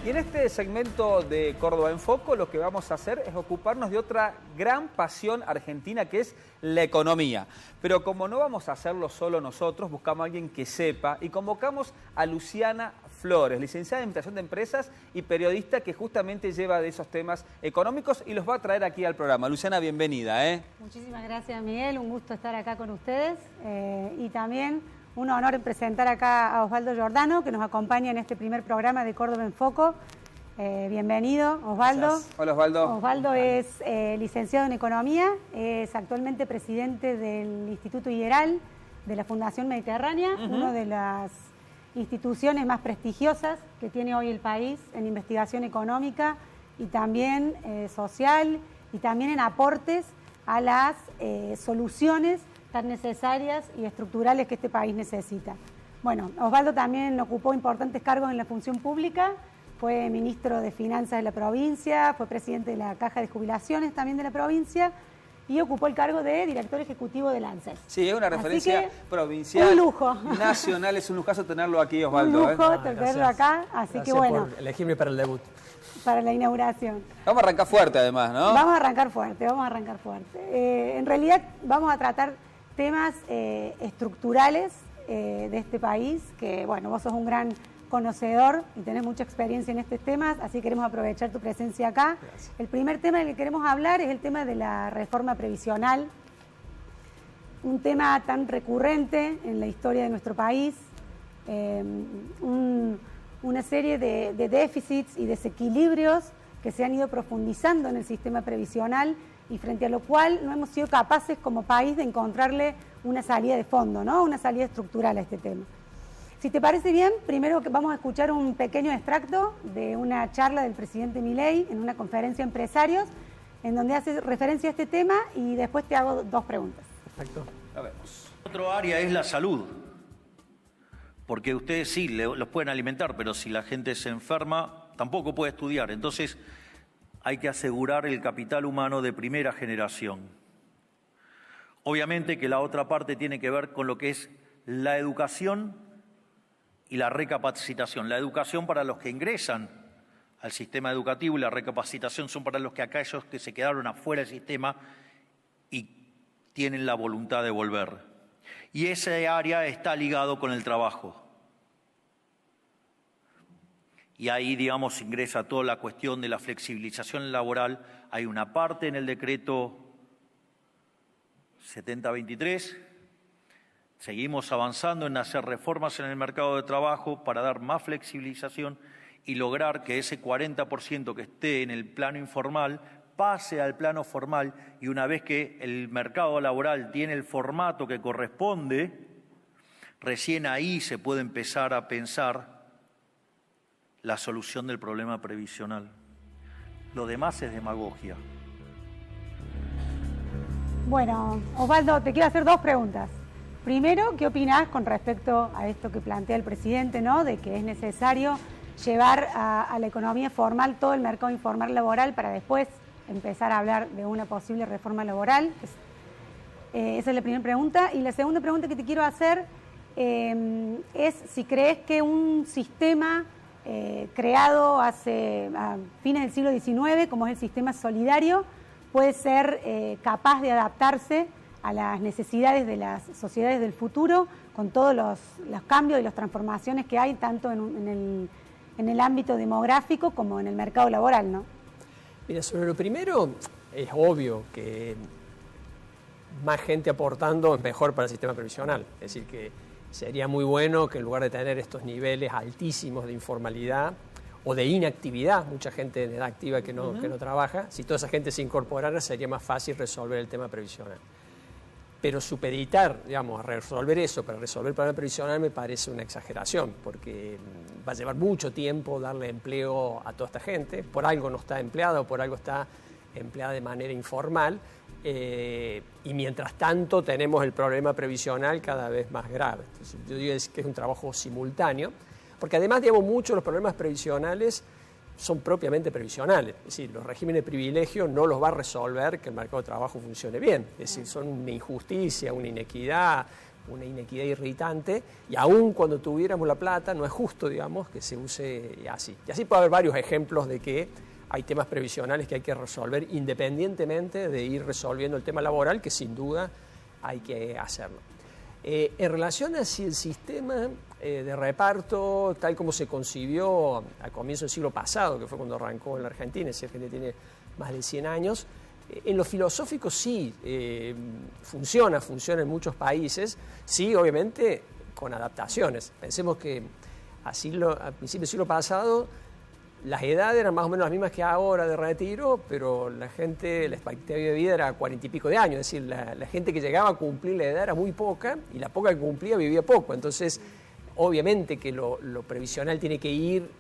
Y en este segmento de Córdoba en Foco lo que vamos a hacer es ocuparnos de otra gran pasión argentina que es la economía. Pero como no vamos a hacerlo solo nosotros, buscamos a alguien que sepa y convocamos a Luciana Flores, licenciada en Administración de Empresas y periodista que justamente lleva de esos temas económicos y los va a traer aquí al programa. Luciana, bienvenida. Muchísimas gracias, Miguel. Un gusto estar acá con ustedes y también un honor presentar acá a Osvaldo Giordano, que nos acompaña en este primer programa de Córdoba en Foco. Bienvenido, Osvaldo. Gracias. Hola, Osvaldo. Osvaldo es licenciado en Economía, es actualmente presidente del Instituto IDERAL, de la Fundación Mediterránea, una de las instituciones más prestigiosas que tiene hoy el país en investigación económica y también social, y también en aportes a las soluciones tan necesarias y estructurales que este país necesita. Bueno, Osvaldo también ocupó importantes cargos en la función pública, fue ministro de Finanzas de la provincia, fue presidente de la Caja de Jubilaciones también de la provincia y ocupó el cargo de director ejecutivo del ANSES. Sí, es una referencia provincial. Un lujo. Nacional, es un lujazo tenerlo aquí, Osvaldo. Un lujo tenerlo acá, así que bueno. Por elegirme para el debut. Para la inauguración. Vamos a arrancar fuerte además, ¿no? Vamos a arrancar fuerte. En realidad vamos a tratar temas estructurales de este país, que bueno, vos sos un gran conocedor y tenés mucha experiencia en estos temas, así queremos aprovechar tu presencia acá. Gracias. El primer tema del que queremos hablar es el tema de la reforma previsional, un tema tan recurrente en la historia de nuestro país, una serie de déficits y desequilibrios que se han ido profundizando en el sistema previsional y frente a lo cual no hemos sido capaces como país de encontrarle una salida de fondo, ¿no? Una salida estructural a este tema. Si te parece bien, primero vamos a escuchar un pequeño extracto de una charla del presidente Milei en una conferencia de empresarios, en donde hace referencia a este tema y después te hago dos preguntas. Perfecto. A vemos. Otro área es la salud, porque ustedes sí los pueden alimentar, pero si la gente se enferma, tampoco puede estudiar. Entonces, hay que asegurar el capital humano de primera generación. Obviamente que la otra parte tiene que ver con lo que es la educación y la recapacitación. La educación para los que ingresan al sistema educativo y la recapacitación son para los que aquellos que se quedaron afuera del sistema y tienen la voluntad de volver. Y ese área está ligado con el trabajo. Y ahí, digamos, ingresa toda la cuestión de la flexibilización laboral. Hay una parte en el decreto 7023. Seguimos avanzando en hacer reformas en el mercado de trabajo para dar más flexibilización y lograr que ese 40% que esté en el plano informal pase al plano formal, y una vez que el mercado laboral tiene el formato que corresponde, recién ahí se puede empezar a pensar la solución del problema previsional. Lo demás es demagogia. Bueno, Osvaldo, te quiero hacer dos preguntas. Primero, ¿qué opinás con respecto a esto que plantea el presidente, ¿no? De que es necesario llevar a la economía formal todo el mercado informal laboral para después empezar a hablar de una posible reforma laboral? Esa es la primera pregunta. Y la segunda pregunta que te quiero hacer es si crees que un sistema creado a fines del siglo XIX, como es el sistema solidario, puede ser capaz de adaptarse a las necesidades de las sociedades del futuro, con todos los cambios y las transformaciones que hay, tanto en el ámbito demográfico como en el mercado laboral, ¿no? Mira, sobre lo primero, es obvio que más gente aportando es mejor para el sistema previsional. Es decir, que sería muy bueno que en lugar de tener estos niveles altísimos de informalidad o de inactividad, mucha gente en edad activa que no trabaja, si toda esa gente se incorporara sería más fácil resolver el tema previsional. Pero supeditar, digamos, a resolver eso para resolver el problema previsional me parece una exageración, porque va a llevar mucho tiempo darle empleo a toda esta gente, por algo no está empleada o por algo está empleada de manera informal, y mientras tanto tenemos el problema previsional cada vez más grave. Entonces, yo digo que es un trabajo simultáneo, porque además, digamos, muchos de los problemas previsionales son propiamente previsionales. Es decir, los regímenes de privilegio no los va a resolver que el mercado de trabajo funcione bien. Es decir, son una injusticia, una inequidad, una inequidad irritante, y aún cuando tuviéramos la plata, no es justo, digamos, que se use así. Y así puede haber varios ejemplos de que hay temas previsionales que hay que resolver independientemente de ir resolviendo el tema laboral, que sin duda hay que hacerlo. En relación a si el sistema de reparto, tal como se concibió al comienzo del siglo pasado, que fue cuando arrancó en la Argentina, es decir, Argentina tiene más de 100 años, en lo filosófico sí, funciona en muchos países, sí, obviamente con adaptaciones. Pensemos que al principio del siglo pasado las edades eran más o menos las mismas que ahora de retiro, pero la expectativa de vida era 40 y pico de años, es decir, la gente que llegaba a cumplir la edad era muy poca y la poca que cumplía vivía poco. Entonces, obviamente que lo previsional tiene que ir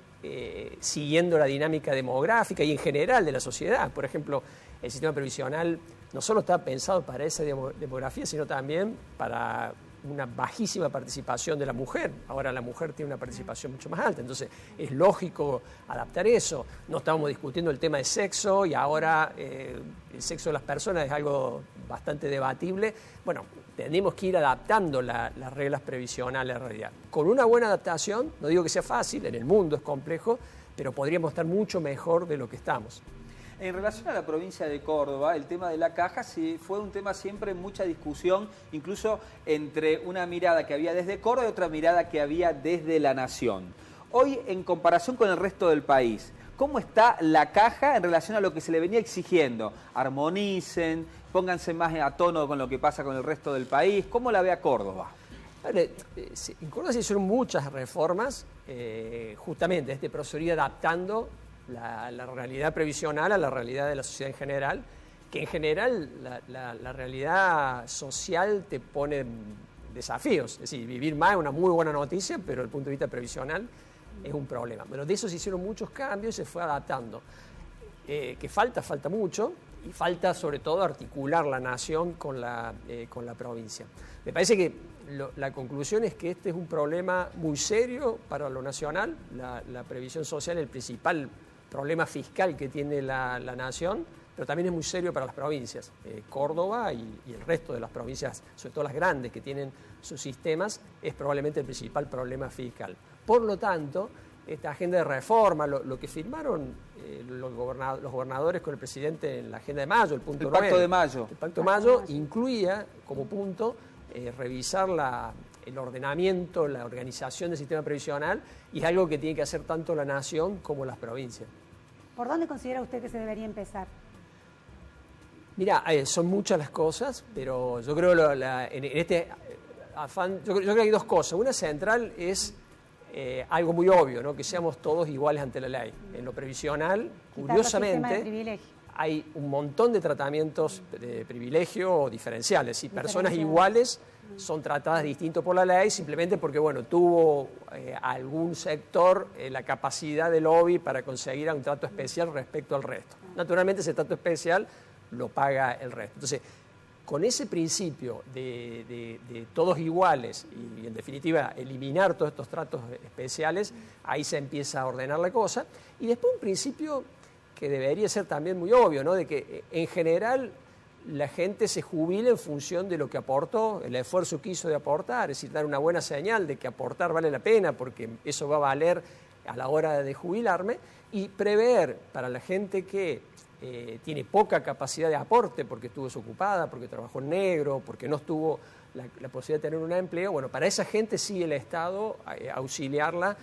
siguiendo la dinámica demográfica y en general de la sociedad. Por ejemplo, el sistema previsional no solo está pensado para esa demografía, sino también para una bajísima participación de la mujer. Ahora la mujer tiene una participación mucho más alta, entonces es lógico adaptar eso. No estábamos discutiendo el tema de sexo y ahora el sexo de las personas es algo bastante debatible. Bueno, tenemos que ir adaptando las reglas previsionales a la realidad. Con una buena adaptación, no digo que sea fácil, en el mundo es complejo, pero podríamos estar mucho mejor de lo que estamos. En relación a la provincia de Córdoba, el tema de la caja fue un tema siempre en mucha discusión, incluso entre una mirada que había desde Córdoba y otra mirada que había desde la nación. Hoy, en comparación con el resto del país, ¿cómo está la caja en relación a lo que se le venía exigiendo? Armonicen, pónganse más a tono con lo que pasa con el resto del país. ¿Cómo la ve a Córdoba? En Córdoba se hicieron muchas reformas, justamente este proceso de ir adaptando la realidad previsional a la realidad de la sociedad en general, que en general la realidad social te pone desafíos. Es decir, vivir más es una muy buena noticia, pero desde el punto de vista previsional es un problema. Pero de eso se hicieron muchos cambios y se fue adaptando. Que falta mucho, y falta sobre todo articular la nación con la provincia. Me parece que la conclusión es que este es un problema muy serio para lo nacional. La previsión social es el principal problema fiscal que tiene la nación, pero también es muy serio para las provincias. Córdoba y el resto de las provincias, sobre todo las grandes que tienen sus sistemas, es probablemente el principal problema fiscal. Por lo tanto, esta agenda de reforma, lo que firmaron los gobernadores con el presidente en la agenda de mayo, el punto 9, Pacto de Mayo. El Pacto de Mayo incluía como punto revisar el ordenamiento, la organización del sistema previsional, y es algo que tiene que hacer tanto la nación como las provincias. ¿Por dónde considera usted que se debería empezar? Mira, son muchas las cosas, pero yo creo en este afán, yo creo que hay dos cosas. Una central es algo muy obvio, ¿no? Que seamos todos iguales ante la ley. En lo previsional, curiosamente, hay un montón de tratamientos de privilegio o diferenciales. Y personas iguales son tratadas distinto por la ley simplemente porque, bueno, tuvo algún sector la capacidad de lobby para conseguir un trato especial respecto al resto. Naturalmente ese trato especial lo paga el resto. Entonces, con ese principio de todos iguales y, en definitiva, eliminar todos estos tratos especiales, ahí se empieza a ordenar la cosa. Y después un principio que debería ser también muy obvio, ¿no? De que en general la gente se jubila en función de lo que aportó, el esfuerzo que hizo de aportar, es decir, dar una buena señal de que aportar vale la pena porque eso va a valer a la hora de jubilarme, y prever para la gente que tiene poca capacidad de aporte porque estuvo desocupada, porque trabajó en negro, porque no estuvo la posibilidad de tener un empleo, bueno, para esa gente sí el Estado auxiliarla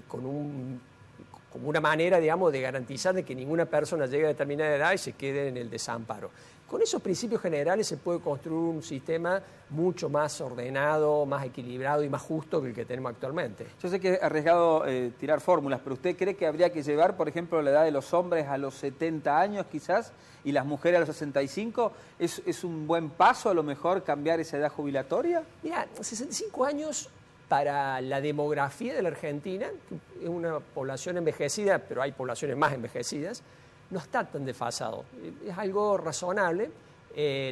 como una manera, digamos, de garantizar de que ninguna persona llegue a determinada edad y se quede en el desamparo. Con esos principios generales se puede construir un sistema mucho más ordenado, más equilibrado y más justo que el que tenemos actualmente. Yo sé que es arriesgado tirar fórmulas, pero ¿usted cree que habría que llevar, por ejemplo, la edad de los hombres a los 70 años quizás y las mujeres a los 65? ¿Es un buen paso a lo mejor cambiar esa edad jubilatoria? Mira, 65 años para la demografía de la Argentina, que es una población envejecida, pero hay poblaciones más envejecidas, no está tan desfasado. Es algo razonable.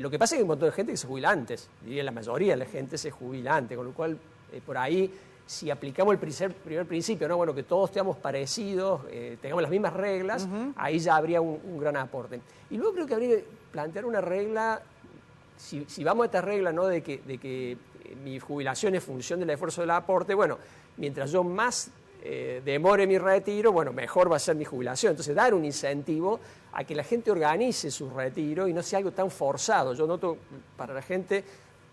Lo que pasa es que hay un montón de gente que se jubila antes. Diría la mayoría de la gente se jubila antes, con lo cual por ahí, si aplicamos el primer principio, ¿no? Bueno, que todos estemos parecidos, tengamos las mismas reglas, ahí ya habría un gran aporte. Y luego creo que habría que plantear una regla si vamos a esta regla, ¿no?, de que mi jubilación es función del esfuerzo del aporte, bueno, mientras yo más demore mi retiro, bueno, mejor va a ser mi jubilación. Entonces, dar un incentivo a que la gente organice su retiro y no sea algo tan forzado. Yo noto para la gente,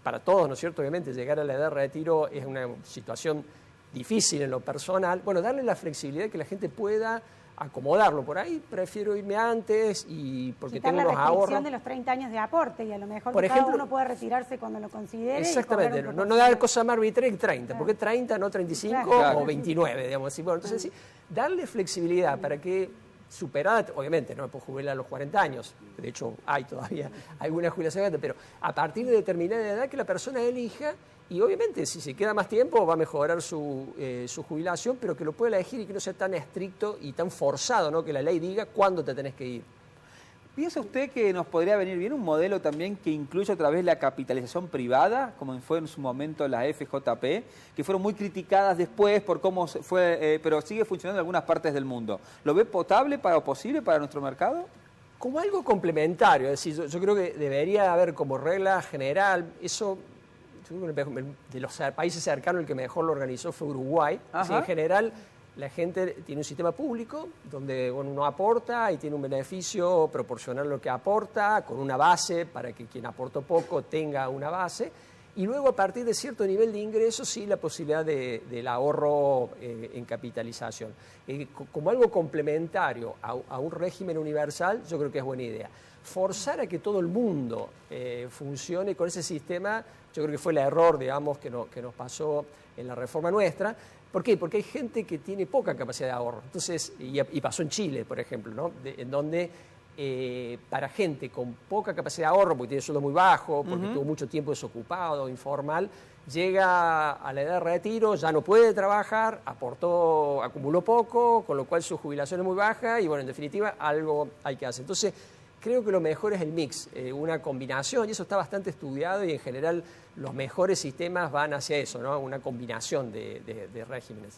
para todos, ¿no es cierto? Obviamente, llegar a la edad de retiro es una situación difícil en lo personal. Bueno, darle la flexibilidad que la gente pueda acomodarlo. Por ahí prefiero irme antes y porque quitar tengo unos ahorros. la restricción de los 30 años de aporte y a lo mejor Por cada ejemplo, uno puede retirarse cuando lo considere. Exactamente, y cobrar un no dar cosa más arbitraria que 30, claro. porque 30, no 35 Claro. o 29, digamos así. Bueno, entonces sí, darle flexibilidad para que superada, obviamente no me puedo jubilar a los 40 años, de hecho hay todavía alguna jubilación antes, pero a partir de determinada edad que la persona elija. Y obviamente, si se queda más tiempo, va a mejorar su jubilación, pero que lo pueda elegir y que no sea tan estricto y tan forzado, ¿no?, que la ley diga cuándo te tenés que ir. ¿Piensa usted que nos podría venir bien un modelo también que incluya otra vez la capitalización privada, como fue en su momento la FJP, que fueron muy criticadas después por cómo fue, pero sigue funcionando en algunas partes del mundo? ¿Lo ve potable o posible para nuestro mercado? Como algo complementario, es decir, yo creo que debería haber como regla general, eso... De los países cercanos el que mejor lo organizó fue Uruguay. Sí, en general la gente tiene un sistema público donde uno aporta y tiene un beneficio proporcional a lo que aporta, con una base para que quien aportó poco tenga una base. Y luego a partir de cierto nivel de ingresos sí la posibilidad del ahorro en capitalización. Como algo complementario a un régimen universal yo creo que es buena idea. Forzar a que todo el mundo funcione con ese sistema, yo creo que fue el error, digamos, que nos pasó en la reforma nuestra. ¿Por qué? Porque hay gente que tiene poca capacidad de ahorro. Entonces, y pasó en Chile, por ejemplo, ¿no? En donde para gente con poca capacidad de ahorro, porque tiene sueldo muy bajo, porque tuvo mucho tiempo desocupado, informal, llega a la edad de retiro, ya no puede trabajar, acumuló poco, con lo cual su jubilación es muy baja y, bueno, en definitiva, algo hay que hacer. Entonces, creo que lo mejor es el mix, una combinación, y eso está bastante estudiado y en general los mejores sistemas van hacia eso, ¿no? Una combinación de regímenes.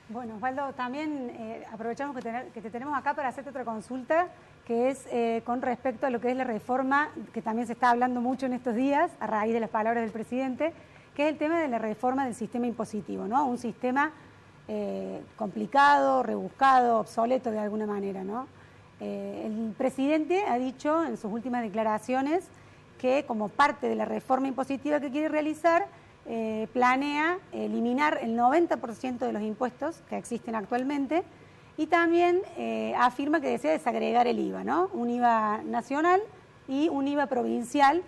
Bueno, Osvaldo, también aprovechamos que te tenemos acá para hacerte otra consulta, que es con respecto a lo que es la reforma, que también se está hablando mucho en estos días, a raíz de las palabras del presidente, que es el tema de la reforma del sistema impositivo, ¿no? Un sistema complicado, rebuscado, obsoleto de alguna manera, ¿no? El presidente ha dicho en sus últimas declaraciones que como parte de la reforma impositiva que quiere realizar, planea eliminar el 90% de los impuestos que existen actualmente y también afirma que desea desagregar el IVA, ¿no? Un IVA nacional y un IVA provincial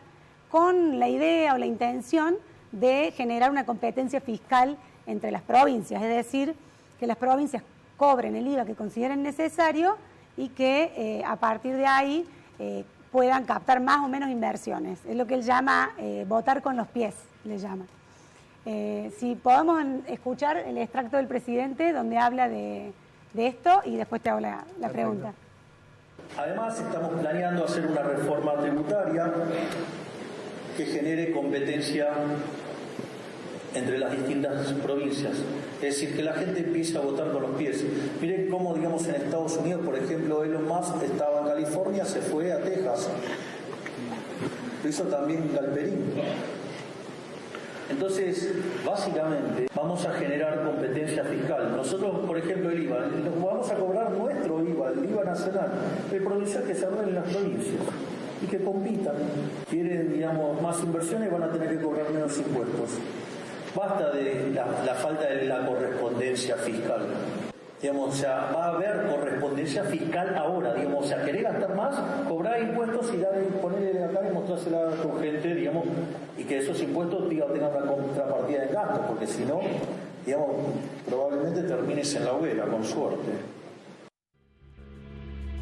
con la idea o la intención de generar una competencia fiscal entre las provincias, es decir, que las provincias cobren el IVA que consideren necesario y que a partir de ahí puedan captar más o menos inversiones. Es lo que él llama votar con los pies, le llama. Si podemos escuchar el extracto del presidente donde habla de esto y después te hago la pregunta. Además, estamos planeando hacer una reforma tributaria que genere competencia entre las distintas provincias. Es decir, que la gente empiece a votar con los pies. Miren cómo, digamos, en Estados Unidos, por ejemplo, Elon Musk estaba en California, se fue a Texas. Lo hizo también Galperín. Entonces, básicamente, vamos a generar competencia fiscal. Nosotros, por ejemplo, el IVA, vamos a cobrar nuestro IVA, el IVA nacional, el provincial que se arreglen en las provincias y que compitan. Quieren, digamos, más inversiones, van a tener que cobrar menos impuestos. Basta de la falta de la correspondencia fiscal. Digamos, o sea, va a haber correspondencia fiscal ahora, digamos, o sea, querer gastar más, cobrar impuestos y ponerle acá y mostrársela a tu gente, digamos, y que esos impuestos, digamos, tengan una contrapartida de gasto, porque si no, digamos, probablemente termines en la hoguera, con suerte.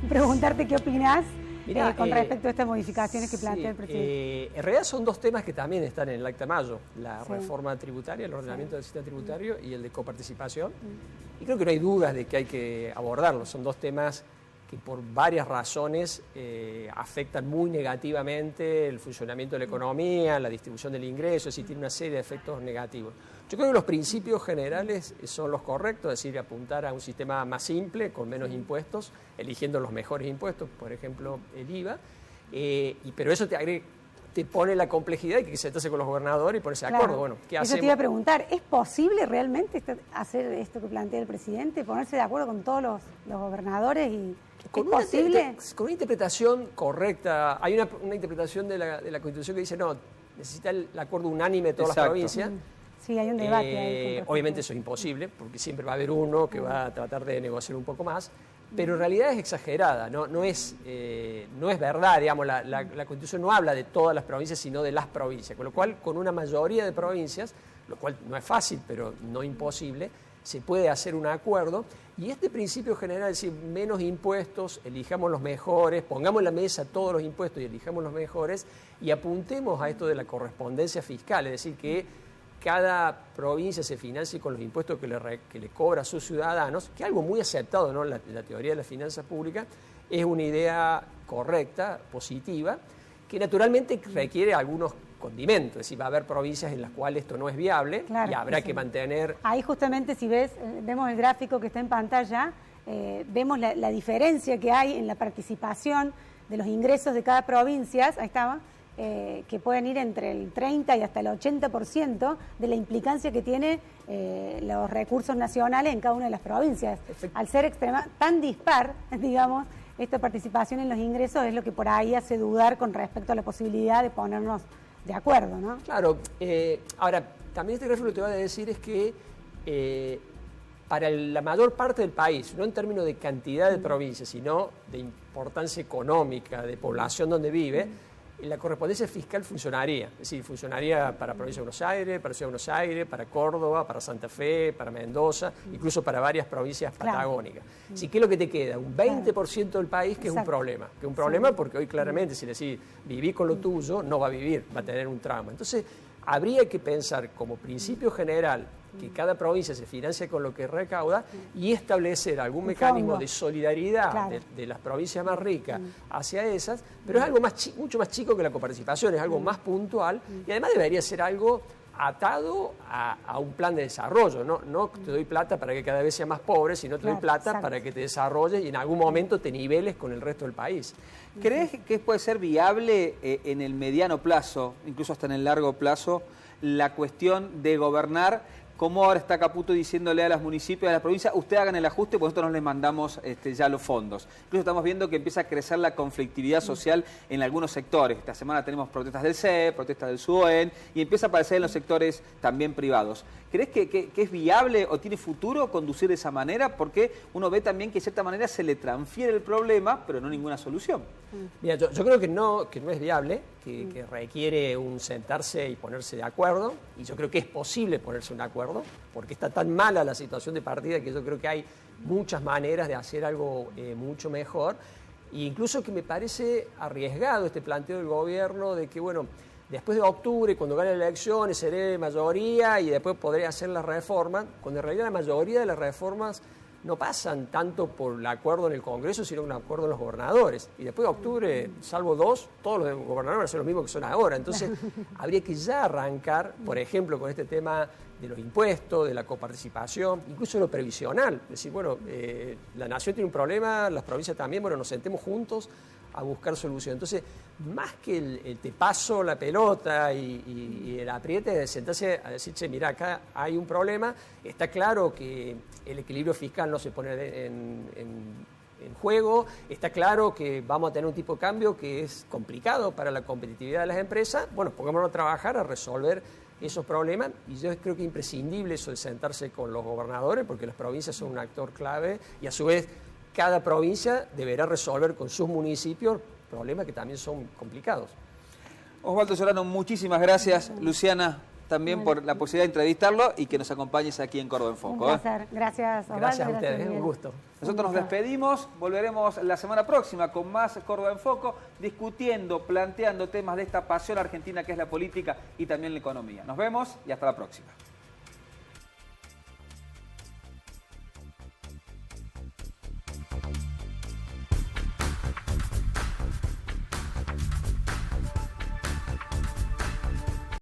Preguntarte qué opinás Mirá, con respecto a estas modificaciones que plantea el presidente. En realidad son dos temas que también están en el Acta Mayo, la reforma tributaria, el ordenamiento del sistema tributario y el de coparticipación. Y creo que no hay dudas de que hay que abordarlos. Son dos temas que por varias razones afectan muy negativamente el funcionamiento de la economía, la distribución del ingreso, es decir, tiene una serie de efectos negativos. Yo creo que los principios generales son los correctos, es decir, apuntar a un sistema más simple, con menos impuestos, eligiendo los mejores impuestos, por ejemplo, el IVA, pero eso te agrega te pone la complejidad y que sentarse con los gobernadores y ponerse de acuerdo. Bueno, ¿qué hacemos? Eso te iba a preguntar, ¿es posible realmente hacer esto que plantea el presidente, ponerse de acuerdo con todos los gobernadores? ¿Es posible? Con una interpretación correcta, hay una interpretación de la Constitución que dice, no, necesita el acuerdo unánime de todas las provincias. Sí, hay un debate ahí. Obviamente eso es imposible, porque siempre va a haber uno que va a tratar de negociar un poco más, pero en realidad es exagerada, no es verdad, digamos, la Constitución no habla de todas las provincias, sino de las provincias, con lo cual, con una mayoría de provincias, lo cual no es fácil, pero no imposible, se puede hacer un acuerdo, y este principio general, es decir, menos impuestos, elijamos los mejores, pongamos en la mesa todos los impuestos y elijamos los mejores, y apuntemos a esto de la correspondencia fiscal, es decir, que cada provincia se financie con los impuestos que le cobra a sus ciudadanos, que es algo muy aceptado, ¿no? La teoría de las finanzas públicas es una idea correcta, positiva, que naturalmente requiere algunos condimentos, es decir, va a haber provincias en las cuales esto no es viable, claro, y habrá que mantener... Ahí justamente si vemos el gráfico que está en pantalla, vemos la diferencia que hay en la participación de los ingresos de cada provincia, ahí estaba, que pueden ir entre el 30 y hasta el 80% de la implicancia que tiene los recursos nacionales en cada una de las provincias. Al ser tan dispar, digamos, esta participación en los ingresos es lo que por ahí hace dudar con respecto a la posibilidad de ponernos de acuerdo, ¿no? Claro. Ahora, también este gráfico lo que te va a decir es que para la mayor parte del país, no en términos de cantidad de provincias, sino de importancia económica, de población donde vive, la correspondencia fiscal funcionaría. Es decir, funcionaría para la provincia de Buenos Aires, para Ciudad de Buenos Aires, para Córdoba, para Santa Fe, para Mendoza, incluso para varias provincias patagónicas. Así que es lo que te queda, un 20% del país que es un problema. Que es un problema porque hoy claramente, si le decís viví con lo tuyo, no va a vivir, va a tener un trauma. Entonces, habría que pensar como principio general que cada provincia se financia con lo que recauda y establecer algún mecanismo de solidaridad de las provincias más ricas hacia esas, pero es algo mucho más chico que la coparticipación, es algo más puntual y además debería ser algo atado a un plan de desarrollo. No te doy plata para que cada vez sea más pobre, sino te doy plata para que te desarrolles y en algún momento te niveles con el resto del país. ¿Crees que puede ser viable en el mediano plazo, incluso hasta en el largo plazo, la cuestión de gobernar? Como ahora está Caputo diciéndole a los municipios, a las provincias, ustedes hagan el ajuste, porque nosotros no les mandamos ya los fondos. Incluso estamos viendo que empieza a crecer la conflictividad social en algunos sectores. Esta semana tenemos protestas del CEP, protestas del SUOEN, y empieza a aparecer en los sectores también privados. ¿Crees que es viable o tiene futuro conducir de esa manera? Porque uno ve también que de cierta manera se le transfiere el problema, pero no ninguna solución. Mira, yo creo que no es viable, que requiere un sentarse y ponerse de acuerdo, y yo creo que es posible ponerse un acuerdo, porque está tan mala la situación de partida que yo creo que hay muchas maneras de hacer algo mucho mejor, e incluso que me parece arriesgado este planteo del gobierno de que, bueno, después de octubre, cuando gane las elecciones, seré mayoría y después podré hacer las reformas, cuando en realidad la mayoría de las reformas no pasan tanto por el acuerdo en el Congreso, sino un acuerdo en los gobernadores. Y después de octubre, salvo dos, todos los gobernadores van a ser los mismos que son ahora. Entonces, habría que ya arrancar, por ejemplo, con este tema de los impuestos, de la coparticipación, incluso lo previsional. Es decir, bueno, la nación tiene un problema, las provincias también, bueno, nos sentemos juntos a buscar solución. Entonces, más que el te paso la pelota y el apriete de sentarse a decir, che, mira, acá hay un problema, está claro que el equilibrio fiscal no se pone en juego, está claro que vamos a tener un tipo de cambio que es complicado para la competitividad de las empresas, bueno, pongámonos a trabajar a resolver esos problemas, y yo creo que es imprescindible eso de sentarse con los gobernadores, porque las provincias son un actor clave, y a su vez cada provincia deberá resolver con sus municipios problemas que también son complicados. Osvaldo Soriano, muchísimas gracias. Luciana, también por la posibilidad de entrevistarlo y que nos acompañes aquí en Córdoba en Foco. Un placer. Gracias, Osvaldo. Gracias a ustedes, un gusto. Nosotros nos despedimos, volveremos la semana próxima con más Córdoba en Foco, discutiendo, planteando temas de esta pasión argentina que es la política y también la economía. Nos vemos y hasta la próxima.